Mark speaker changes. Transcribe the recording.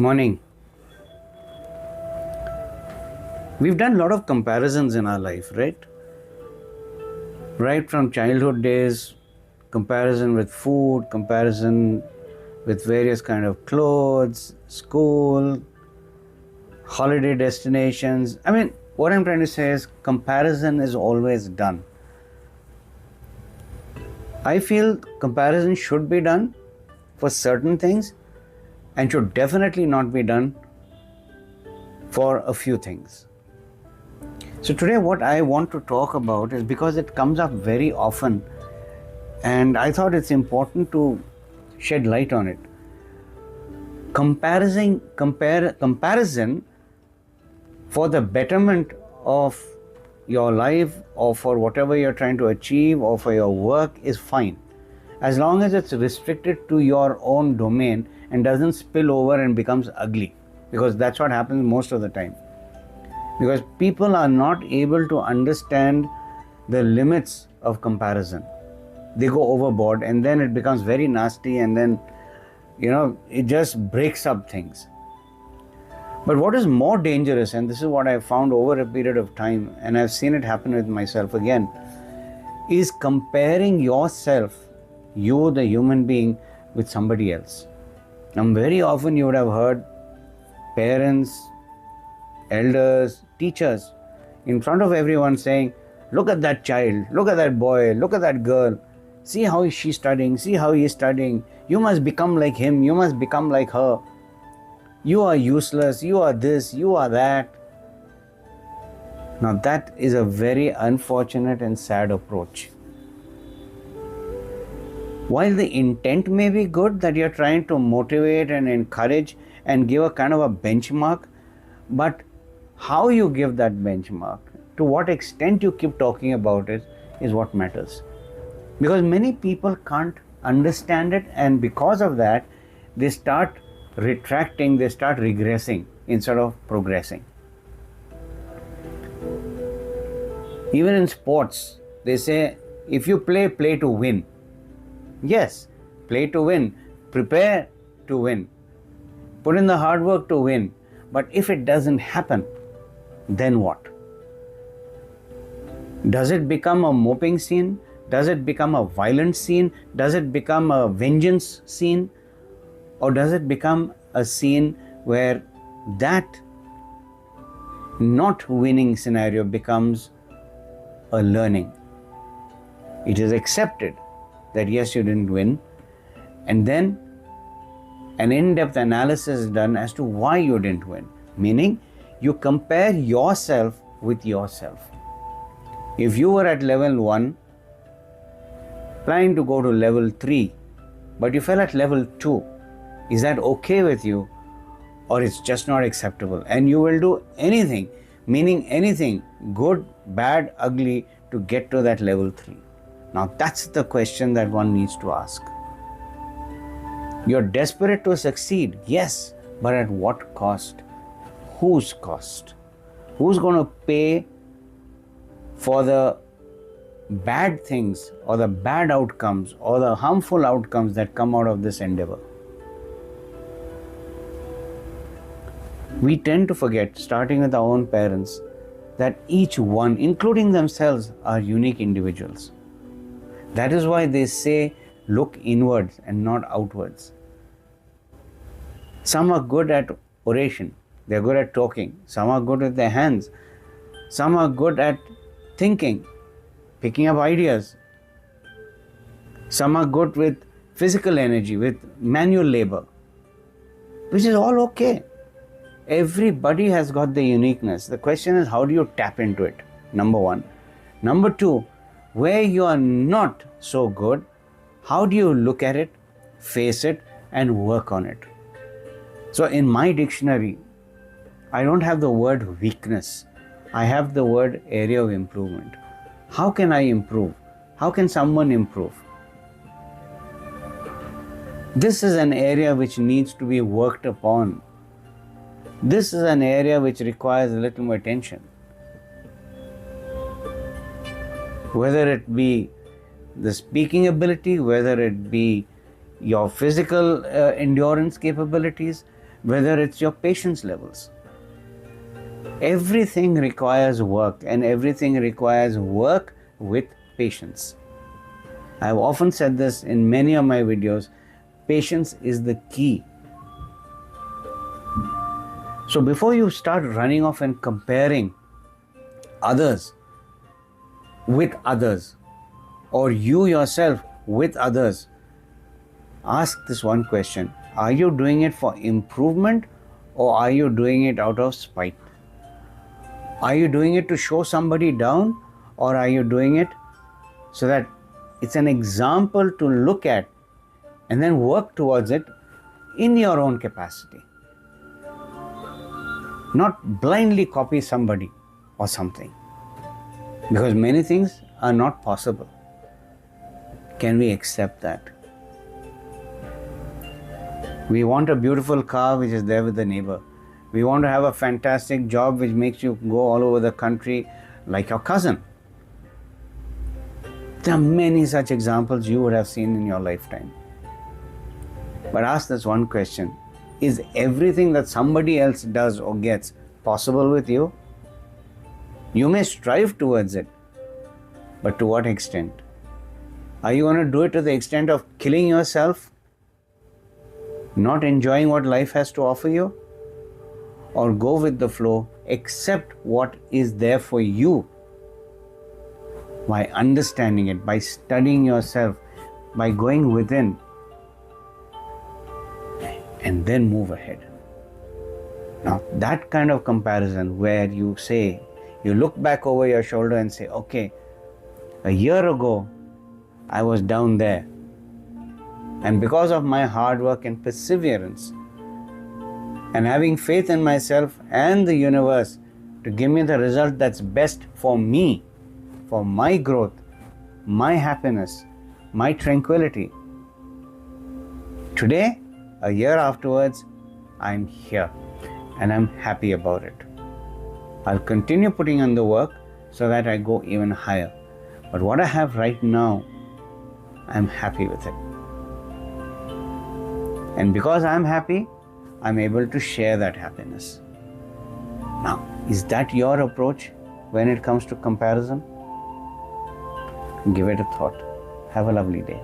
Speaker 1: Morning. We've done a lot of comparisons in our life, right? Right from childhood days, comparison with food, comparison with various kind of clothes, school, holiday destinations. What I'm trying to say is comparison is always done. I feel comparison should be done for certain things and should definitely not be done for a few things. So today what I want to talk about is because it comes up very often and I thought it's important to shed light on it. Comparison for the betterment of your life or for whatever you're trying to achieve or for your work is fine, as long as it's restricted to your own domain and doesn't spill over and becomes ugly, because that's what happens most of the time. Because people are not able to understand the limits of comparison. They go overboard and then it becomes very nasty and then, it just breaks up things. But what is more dangerous, and this is what I've found over a period of time, and I've seen it happen with myself again, is comparing yourself, you the human being, with somebody else. Now, very often you would have heard parents, elders, teachers in front of everyone saying, look at that child, look at that boy, look at that girl, see how she's studying, see how he's studying, you must become like him, you must become like her, you are useless, you are this, you are that. Now that is a very unfortunate and sad approach. While the intent may be good, that you're trying to motivate and encourage and give a kind of a benchmark, but how you give that benchmark, to what extent you keep talking about it, is what matters. Because many people can't understand it, and because of that, they start retracting, they start regressing instead of progressing. Even in sports, they say, if you play to win. Yes, play to win, prepare to win, put in the hard work to win. But if it doesn't happen, then what? Does it become a moping scene? Does it become a violent scene? Does it become a vengeance scene? Or does it become a scene where that not winning scenario becomes a learning? It is accepted that yes, you didn't win, and then an in-depth analysis is done as to why you didn't win. Meaning, you compare yourself with yourself. If you were at level 1, planning to go to level 3, but you fell at level 2, is that okay with you, or it's just not acceptable? And you will do anything, meaning anything, good, bad, ugly, to get to that level 3. Now that's the question that one needs to ask. You're desperate to succeed, yes, but at what cost? Whose cost? Who's going to pay for the bad things or the bad outcomes or the harmful outcomes that come out of this endeavor? We tend to forget, starting with our own parents, that each one, including themselves, are unique individuals. That is why they say, look inwards and not outwards. Some are good at oration, they're good at talking. Some are good with their hands. Some are good at thinking, picking up ideas. Some are good with physical energy, with manual labor, which is all okay. Everybody has got the uniqueness. The question is, how do you tap into it? Number one. Number two, where you are not so good, how do you look at it, face it, and work on it? So in my dictionary, I don't have the word weakness. I have the word area of improvement. How can I improve? How can someone improve? This is an area which needs to be worked upon. This is an area which requires a little more attention. Whether it be the speaking ability, whether it be your physical endurance capabilities, whether it's your patience levels. Everything requires work, and everything requires work with patience. I've often said this in many of my videos. Patience is the key. So before you start running off and comparing others with others, or you yourself with others, ask this one question: are you doing it for improvement, or are you doing it out of spite? Are you doing it to show somebody down, or are you doing it so that it's an example to look at and then work towards it in your own capacity? Not blindly copy somebody or something, because many things are not possible. Can we accept that? We want a beautiful car which is there with the neighbor. We want to have a fantastic job which makes you go all over the country like your cousin. There are many such examples you would have seen in your lifetime. But ask this one question: is everything that somebody else does or gets possible with you? You may strive towards it, but to what extent? Are you going to do it to the extent of killing yourself, not enjoying what life has to offer you? Or go with the flow, accept what is there for you by understanding it, by studying yourself, by going within, and then move ahead. Now, that kind of comparison where you say, you look back over your shoulder and say, okay, a year ago, I was down there. And because of my hard work and perseverance, and having faith in myself and the universe to give me the result that's best for me, for my growth, my happiness, my tranquility. Today, a year afterwards, I'm here and I'm happy about it. I'll continue putting in the work so that I go even higher. But what I have right now, I'm happy with it. And because I'm happy, I'm able to share that happiness. Now, is that your approach when it comes to comparison? Give it a thought. Have a lovely day.